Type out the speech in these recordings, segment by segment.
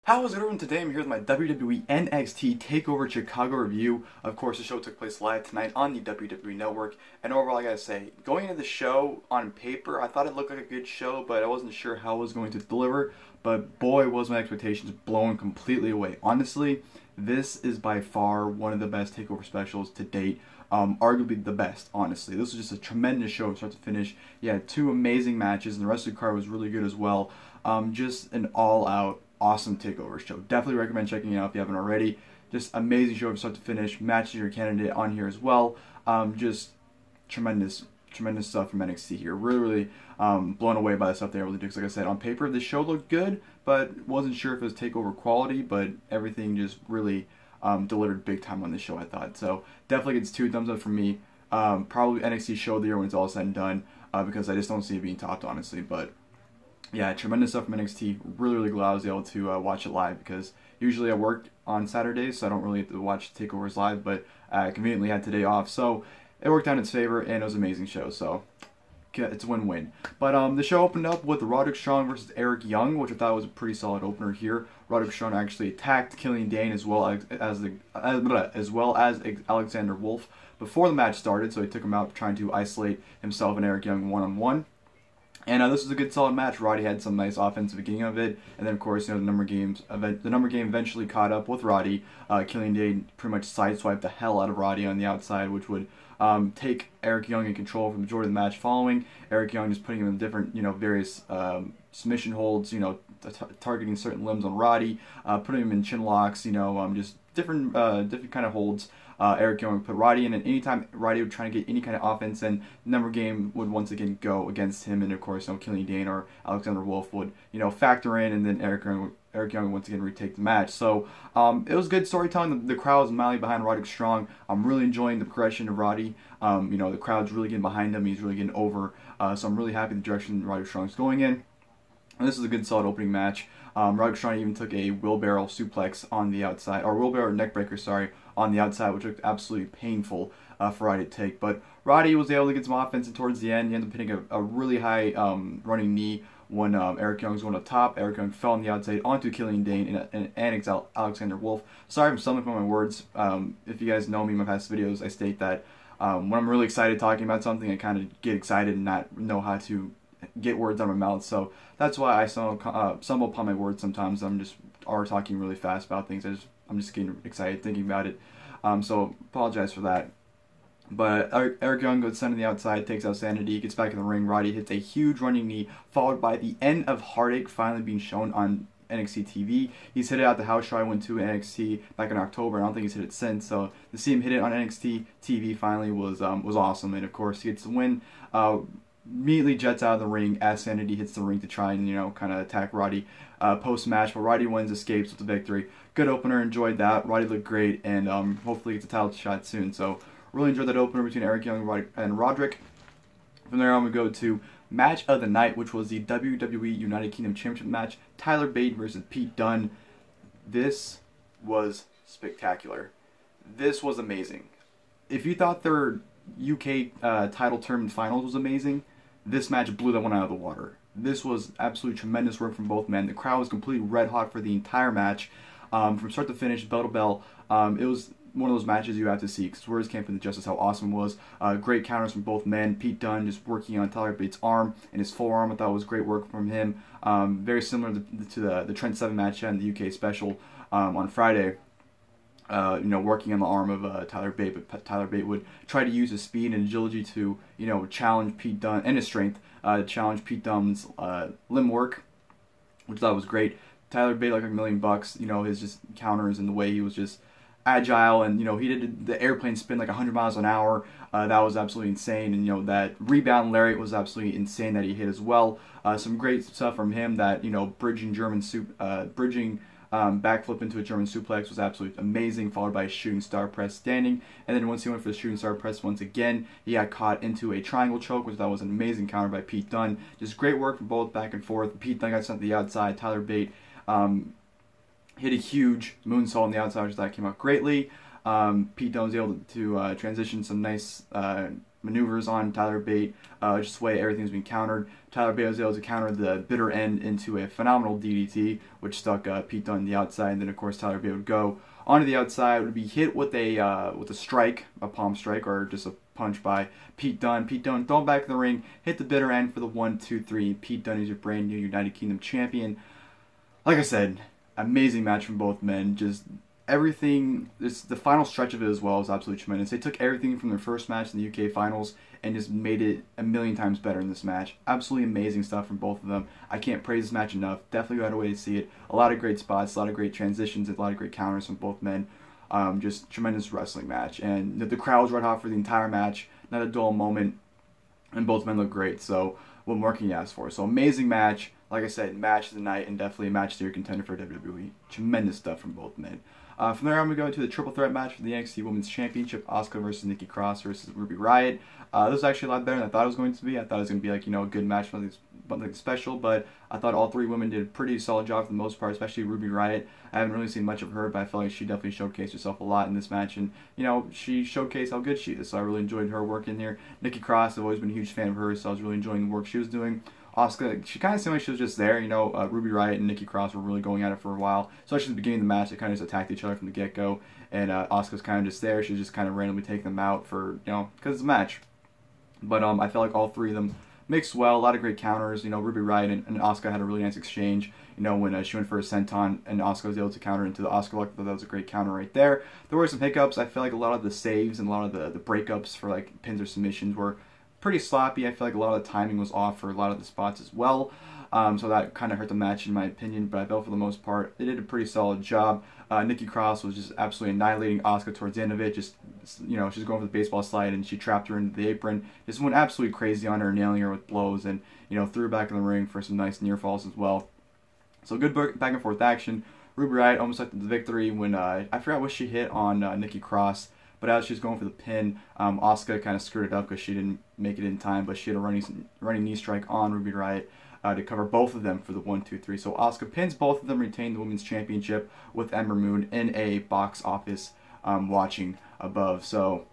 How is everyone? Today I'm here with my WWE NXT TakeOver Chicago review. Of course, the show took place live tonight on the WWE Network. And overall, I gotta say, going into the show on paper, I thought it looked like a good show, but I wasn't sure how it was going to deliver. But boy, was my expectations blown completely away. Honestly, this is by far one of the best TakeOver specials to date. Arguably the best, honestly. This was just a tremendous show from start to finish. You had two amazing matches, and the rest of the card was really good as well. Just an all-out awesome TakeOver show. Definitely recommend checking it out if you haven't already. Just amazing show from start to finish. Match your candidate on here as well. Just tremendous stuff from NXT here. Really blown away by the stuff they were able to do. Because like I said, on paper the show looked good, but wasn't sure if it was TakeOver quality. But everything just really delivered big time on this show, I thought. So definitely gets 2 thumbs up from me. Probably NXT show of the year when it's all said and done. Because I just don't see it being topped, honestly. But yeah, tremendous stuff from NXT. Really glad I was able to watch it live, because usually I work on Saturdays, so I don't really get to watch takeovers live, but I conveniently had today off, so it worked out in its favor, and it was an amazing show, so it's a win-win. But the show opened up with Roderick versus Eric Young, which I thought was a pretty solid opener here. Roderick actually attacked Killian Dane as well as Alexander Wolf before the match started, so he took him out trying to isolate himself and Eric Young one-on-one. And this was a good, solid match. Roddy had some nice offense at the beginning of it, and then of course, the number game eventually caught up with Roddy. Killian Dane pretty much sideswiped the hell out of Roddy on the outside, which would take Eric Young in control for the majority of the match. Following Eric Young, just putting him in different, various submission holds, targeting certain limbs on Roddy, putting him in chin locks, just different kind of holds. Eric Young would put Roddy in, and anytime Roddy would try to get any kind of offense, and the number game would once again go against him, and of course, Killian Dane or Alexander Wolf would, factor in, and then Eric Young would once again retake the match. So it was good storytelling. The crowd was mildly behind Roderick Strong. I'm really enjoying the progression of Roddy. The crowd's really getting behind him. He's really getting over. So I'm really happy the direction Roderick Strong's going in. And this is a good, solid opening match. Roderick Strong even took a wheelbarrow suplex on the outside, or wheelbarrow neckbreaker, sorry, on the outside, which looked absolutely painful for Roddy to take. But Roddy was able to get some offense, and towards the end, he ended up hitting a really high running knee when Eric Young was going up top. Eric Young fell on the outside onto Killian Dane and Alexander Wolf. Sorry if I'm stumbling on my words. If you guys know me in my past videos, I state that when I'm really excited talking about something, I kind of get excited and not know how to get words out of my mouth, so that's why I stumble upon my words sometimes. I'm just talking really fast about things. I'm just getting excited thinking about it, so apologize for that. But Eric Young goes sent to the outside, takes out Sanity, gets back in the ring. Roddy hits a huge running knee, followed by the end of Heartache finally being shown on NXT TV. He's hit it at the house show I went to NXT back in October. I don't think he's hit it since, so to see him hit it on NXT TV finally was awesome. And of course, he gets the win. Immediately jets out of the ring as Sanity hits the ring to try and, kind of attack Roddy post-match, but Roddy wins, escapes with the victory. Good opener, enjoyed that. Roddy looked great, and hopefully gets a title shot soon. So really enjoyed that opener between Eric Young and Roderick. From there on, we go to match of the night, which was the WWE United Kingdom Championship match. Tyler Bate versus Pete Dunne. This was spectacular. This was amazing. If you thought their UK title tournament finals was amazing, this match blew that one out of the water. This was absolutely tremendous work from both men. The crowd was completely red hot for the entire match, from start to finish, bell to bell. It was one of those matches you have to see, because words can't put the justice how awesome it was. Great counters from both men. Pete Dunne just working on Tyler Bates' arm and his forearm. I thought was great work from him. Very similar to the Trent Seven match and the UK special on Friday. Working on the arm of Tyler Bate, but Tyler Bate would try to use his speed and agility to, challenge Pete Dunne, and his strength, challenge Pete Dunne's limb work, which I thought was great. Tyler Bate, like $1 million, his just counters and the way he was just agile, and, he did the airplane spin like 100 miles an hour. That was absolutely insane, and, that rebound lariat was absolutely insane that he hit as well. Some great stuff from him, that, bridging backflip into a German suplex was absolutely amazing, followed by a shooting star press standing. And then once he went for the shooting star press once again, he got caught into a triangle choke, which that was an amazing counter by Pete Dunne. Just great work from both back and forth. Pete Dunne got sent to the outside. Tyler Bate hit a huge moonsault on the outside, which that came out greatly. Pete Dunne was able to transition some nice maneuvers on Tyler Bate, just the way everything's been countered. Tyler Bate was able to counter the bitter end into a phenomenal DDT, which stuck Pete Dunne on the outside, and then of course Tyler Bate would go onto the outside, would be hit with a strike, a palm strike, or just a punch by Pete Dunne. Pete Dunne thrown back in the ring, hit the bitter end for the 1-2-3. Pete Dunne is your brand new United Kingdom champion. Like I said, amazing match from both men. Just everything, the final stretch of it as well is absolutely tremendous. They took everything from their first match in the UK finals and just made it a million times better in this match. Absolutely amazing stuff from both of them. I can't praise this match enough. Definitely got a way to see it. A lot of great spots, a lot of great transitions, a lot of great counters from both men. Just tremendous wrestling match. And the crowd was right hot for the entire match. Not a dull moment. And both men look great. So what more can you ask for? So amazing match. Like I said, match of the night and definitely a match of the year contender for WWE. Tremendous stuff from both men. From there, I'm going to go into the triple threat match for the NXT Women's Championship. Asuka versus Nikki Cross versus Ruby Riot. This was actually a lot better than I thought it was going to be. I thought it was going to be like, a good match, something special, but I thought all three women did a pretty solid job for the most part, especially Ruby Riot. I haven't really seen much of her, but I feel like she definitely showcased herself a lot in this match, and, she showcased how good she is, so I really enjoyed her work in here. Nikki Cross, I've always been a huge fan of hers, so I was really enjoying the work she was doing. Asuka, she kind of seemed like she was just there, Ruby Riot and Nikki Cross were really going at it for a while, especially at the beginning of the match. They kind of just attacked each other from the get-go, and Asuka's kind of just there. She was just kind of randomly taking them out for, because it's a match. But I felt like all three of them mixed well, a lot of great counters. Ruby Riot and Asuka had a really nice exchange, when she went for a senton and Asuka was able to counter into the Asuka lock. That was a great counter right there. There were some hiccups. I feel like a lot of the saves and a lot of the breakups for like pins or submissions were pretty sloppy. I feel like a lot of the timing was off for a lot of the spots as well. So that kind of hurt the match in my opinion, but I felt for the most part they did a pretty solid job. Nikki Cross was just absolutely annihilating Asuka towards the end of it. Just, she's going for the baseball slide and she trapped her into the apron. Just went absolutely crazy on her, nailing her with blows, and, threw her back in the ring for some nice near falls as well. So good back and forth action. Ruby Riot almost got the victory when, I forgot what she hit on Nikki Cross, but as she was going for the pin, Asuka kind of screwed it up because she didn't make it in time, but she had a running knee strike on Ruby Riot to cover both of them for the 1-2-3. So Asuka pins both of them, retained the Women's Championship with Ember Moon in a box office watching above. So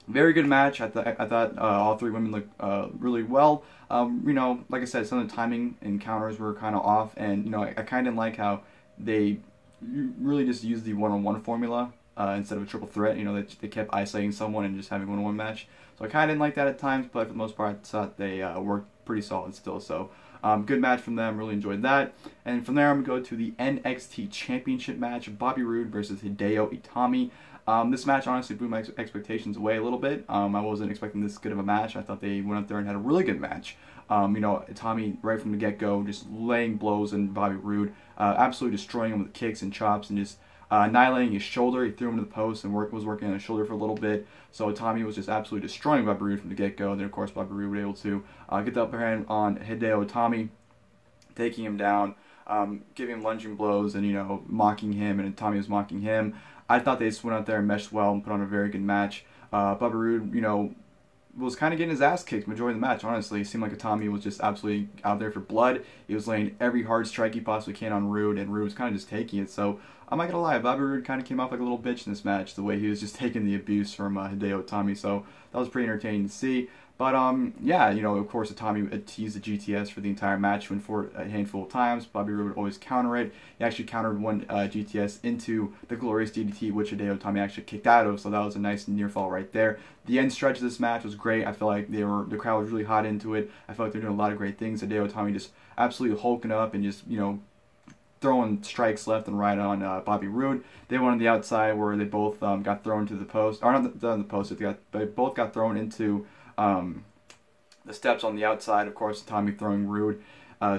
very good match. I thought all three women looked really well. Like I said, some of the timing and counters were kind of off, and I kind of didn't like how they really just used the one-on-one formula instead of a triple threat. They kept isolating someone and just having one-on-one match. So I kind of didn't like that at times, but for the most part, I thought they worked pretty solid still. So good match from them. Really enjoyed that. And from there, I'm going to go to the NXT Championship match. Bobby Roode versus Hideo Itami. This match honestly blew my expectations away a little bit. I wasn't expecting this good of a match. I thought they went up there and had a really good match. Itami right from the get-go just laying blows in Bobby Roode, absolutely destroying him with kicks and chops and just annihilating his shoulder. He threw him to the post and was working on his shoulder for a little bit. So Itami was just absolutely destroying Bobby Roode from the get-go. And then of course Bobby Roode was able to get the upper hand on Hideo Itami, taking him down, giving him lunging blows and mocking him, and Itami was mocking him. I thought they just went out there and meshed well and put on a very good match. Bobby Roode, was kind of getting his ass kicked majority of the match, honestly. It seemed like Itami was just absolutely out there for blood. He was laying every hard strike he possibly can on Roode, and Roode was kind of just taking it. So I'm not going to lie, Bobby Roode kind of came off like a little bitch in this match, the way he was just taking the abuse from Hideo Itami. So that was pretty entertaining to see. But, yeah, of course, Itami teased the GTS for the entire match, went for it a handful of times. Bobby Roode would always counter it. He actually countered one GTS into the Glorious DDT, which Hideo Itami actually kicked out of, so that was a nice near fall right there. The end stretch of this match was great. I feel like the crowd was really hot into it. I feel like they're doing a lot of great things. Hideo Itami just absolutely hulking up and just, throwing strikes left and right on Bobby Roode. They went on the outside where they both got thrown to the post, or not the post, they both got thrown into the steps on the outside. Of course, Itami throwing Roode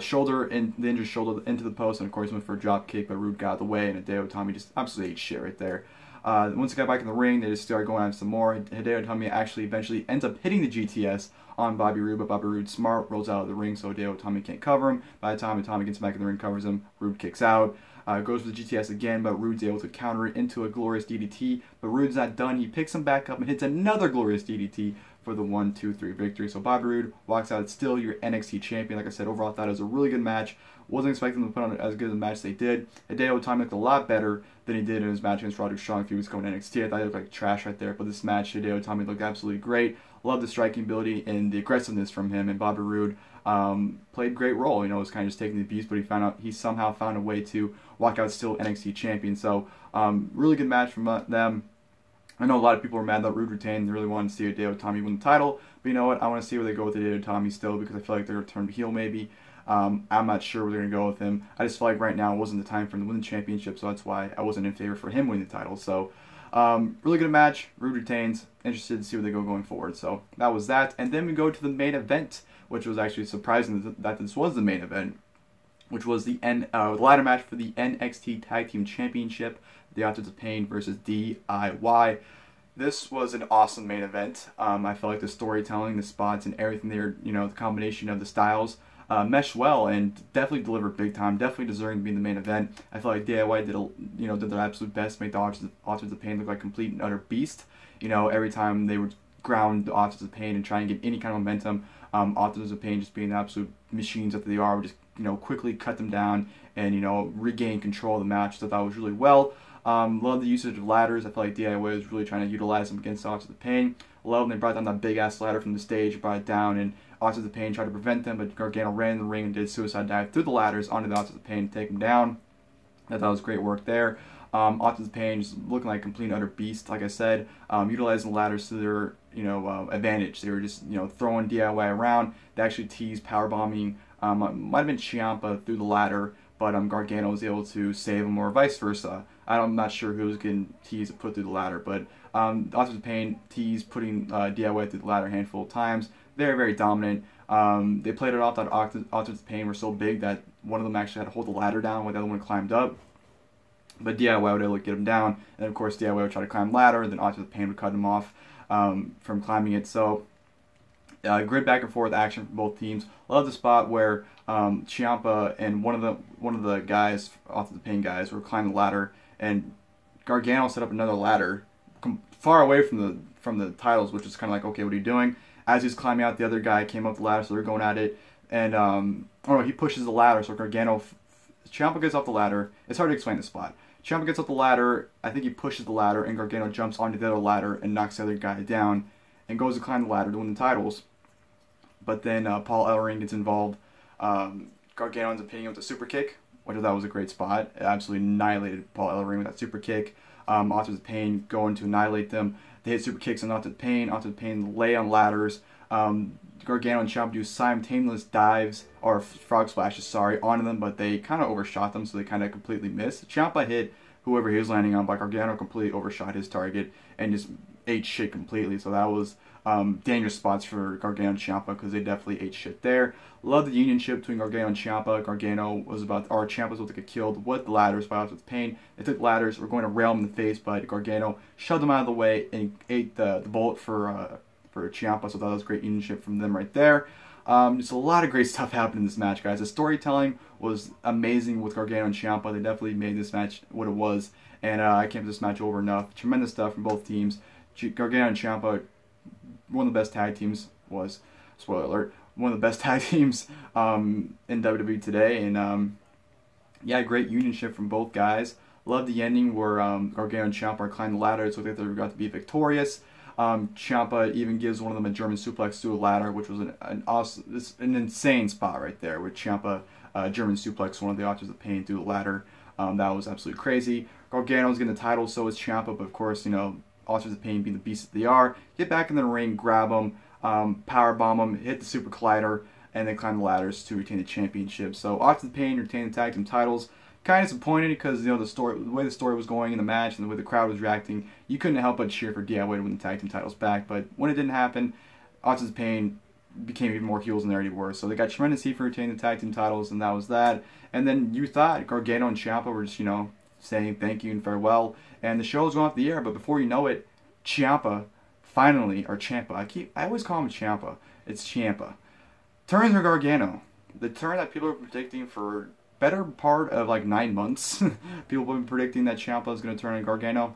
shoulder in the injured shoulder into the post, and of course went for a drop kick, but Roode got out of the way, and Hideo Itami just absolutely ate shit right there. Once they got back in the ring, they just started going at it some more. Hideo Itami actually eventually ends up hitting the GTS on Bobby Roode, but Bobby Roode smart, rolls out of the ring, so Hideo Itami can't cover him. By the time Itami gets back in the ring, covers him, Roode kicks out. Goes for the GTS again, but Roode's able to counter it into a Glorious DDT, but Roode's not done. He picks him back up and hits another Glorious DDT for the 1-2-3 victory. So Bobby Roode walks out still your NXT champion. Like I said, overall I thought it was a really good match. Wasn't expecting them to put on as good a match as they did. Hideo Itami looked a lot better than he did in his match against Roderick a few weeks ago in NXT. I thought he looked like trash right there, but this match, Hideo Itami looked absolutely great. love the striking ability and the aggressiveness from him. And Bobby Roode played a great role. You know, was kind of just taking the abuse, but he somehow found a way to walk out still NXT champion. So really good match from them. I know a lot of people were mad that Roode retained. They really wanted to see Hideo Itami win the title. But you know what? I want to see where they go with Hideo Itami still, because I feel like they're going to turn heel maybe. I'm not sure where they're going to go with him. I just feel like right now wasn't the time for him to win the championship, so that's why I wasn't in favor for him winning the title. So really good match. Roode retains. Interested to see where they go going forward. So that was that. And then we go to the main event, which was actually surprising that this was the main event, which was the ladder match for the NXT Tag Team Championship, the Authors of Pain versus DIY. This was an awesome main event. I felt like the storytelling, the spots, and everything there, you know, the combination of the styles meshed well and definitely delivered big time. Definitely deserving to be in the main event. I felt like DIY did their absolute best to make the Authors of Pain look like complete and utter beast. You know, every time they would ground the Authors of Pain and try and get any kind of momentum, Authors of Pain, just being the absolute machines that they are, would just, you know, quickly cut them down and, you know, regain control of the match. So I thought it was really well. Love the usage of ladders. I felt like DIY was really trying to utilize them against Authors of Pain. Love when they brought down that big ass ladder from the stage, brought it down, and Authors of Pain tried to prevent them, but Gargano ran in the ring and did a suicide dive through the ladders onto the Authors of Pain to take them down. I thought that was great work there. Authors of Pain just looking like a complete and utter beast, like I said, utilizing the ladders to their, you know, advantage. They were just, you know, throwing DIY around. They actually teased powerbombing, might have been Ciampa through the ladder, but Gargano was able to save him, or vice versa. I'm not sure who was getting teased and put through the ladder, but Authors of Pain teased putting DIY through the ladder a handful of times. Very, very dominant. They played it off that Authors of Pain were so big that one of them actually had to hold the ladder down while the other one climbed up. But DIY would able to get him down, and of course DIY would try to climb the ladder, and then Authors of Pain would cut him off from climbing it. So great back and forth action from both teams. Love the spot where Ciampa and one of the guys, Authors of Pain guys, were climbing the ladder, and Gargano set up another ladder far away from the titles, which is kind of like, okay, what are you doing? As he's climbing out, the other guy came up the ladder, so they're going at it, and he pushes the ladder, so Ciampa gets off the ladder. It's hard to explain the spot. Ciampa gets up the ladder, I think he pushes the ladder, and Gargano jumps onto the other ladder and knocks the other guy down, and goes to climb the ladder to win the titles. But then Paul Ellering gets involved. Gargano ends up hitting him with a super kick, which I thought was a great spot. It absolutely annihilated Paul Ellering with that super kick. Authors of Pain going to annihilate them. They hit super kicks on Authors of Pain. Authors of Pain lay on ladders. Gargano and Ciampa do simultaneous dives, or frog splashes, sorry, onto them, but they kind of overshot them, so they kind of completely missed. Ciampa hit whoever he was landing on, but Gargano completely overshot his target and just ate shit completely. So that was dangerous spots for Gargano and Ciampa, because they definitely ate shit there. Love the unionship between Gargano and Ciampa. Ciampa was about to get killed with the ladders by Authors of Pain. They took ladders, were going to rail him in the face, but Gargano shoved him out of the way and ate the bullet for Ciampa. So that was great unionship from them right there. Just a lot of great stuff happened in this match, guys. The storytelling was amazing with Gargano and Ciampa. They definitely made this match what it was, and I can't put this match over enough. Tremendous stuff from both teams. Gargano and Ciampa, one of the best tag teams, spoiler alert, one of the best tag teams in WWE today, and yeah, great unionship from both guys. Love the ending where Gargano and Ciampa are climbing the ladder, so they got to be victorious. Ciampa even gives one of them a German suplex through a ladder, which was an insane spot right there, with Ciampa German suplex one of the Authors of Pain through the ladder. That was absolutely crazy. Gargano's getting the title, so is Ciampa, but of course, you know, Authors of Pain being the beasts that they are, get back in the ring, grab them, power bomb them, hit the super collider, and then climb the ladders to retain the championship. So Authors of Pain retain the tag team titles. Kind of disappointed because, you know, the way the story was going in the match and the way the crowd was reacting, you couldn't help but cheer for DIY to win the tag team titles back. But when it didn't happen, Authors of Pain became even more heels than they already were. So they got tremendous heat for retaining the tag team titles, and that was that. And then you thought Gargano and Ciampa were just, you know, saying thank you and farewell, and the show was going off the air. But before you know it, Ciampa finally, or Ciampa, I always call him Ciampa. It's Ciampa. Turns on Gargano. The turn that people are predicting for better part of like 9 months. People have been predicting that Ciampa is going to turn on Gargano.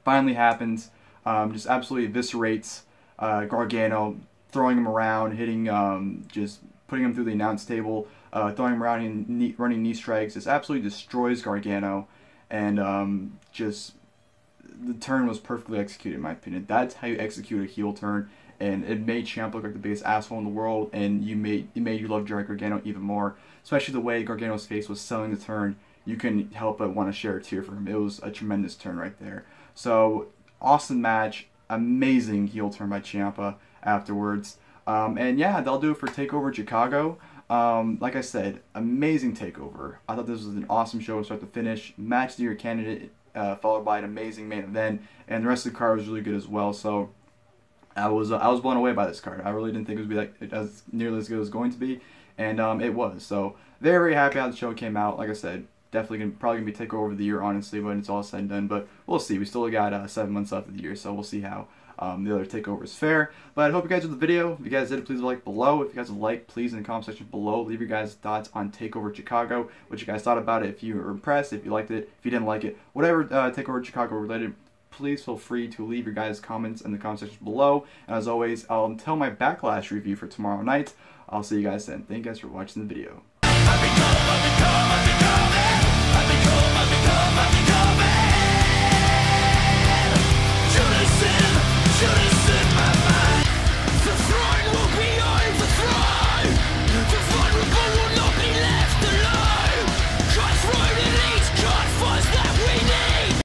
Finally happens. Just absolutely eviscerates Gargano, throwing him around, hitting, just putting him through the announce table, throwing him around and running knee strikes. Just absolutely destroys Gargano, and just the turn was perfectly executed in my opinion. That's how you execute a heel turn and it made Ciampa look like the biggest asshole in the world, and it made you love Johnny Gargano even more, especially the way Gargano's face was selling the turn. You couldn't help but want to share a tear for him. It was a tremendous turn right there. So, awesome match, amazing heel turn by Ciampa afterwards. And yeah, that'll do it for TakeOver Chicago. Like I said, amazing TakeOver. I thought this was an awesome show from start to finish. Match of the Year candidate, followed by an amazing main event, and the rest of the card was really good as well. So I was blown away by this card. I really didn't think it would be like as nearly as good as it was going to be, and it was. So very happy how the show came out. Like I said, definitely probably gonna be TakeOver of the year, honestly, when it's all said and done. But we'll see. We still got 7 months left of the year, so we'll see how the other takeovers fare. But I hope you guys enjoyed the video. If you guys did, please like below. If you guys would like, please in the comment section below leave your guys' thoughts on TakeOver Chicago, what you guys thought about it, if you were impressed, if you liked it, if you didn't like it, whatever TakeOver Chicago related, please feel free to leave your guys' comments in the comment section below. And as always, I'll tell my Backlash review for tomorrow night. I'll see you guys then. Thank you guys for watching the video.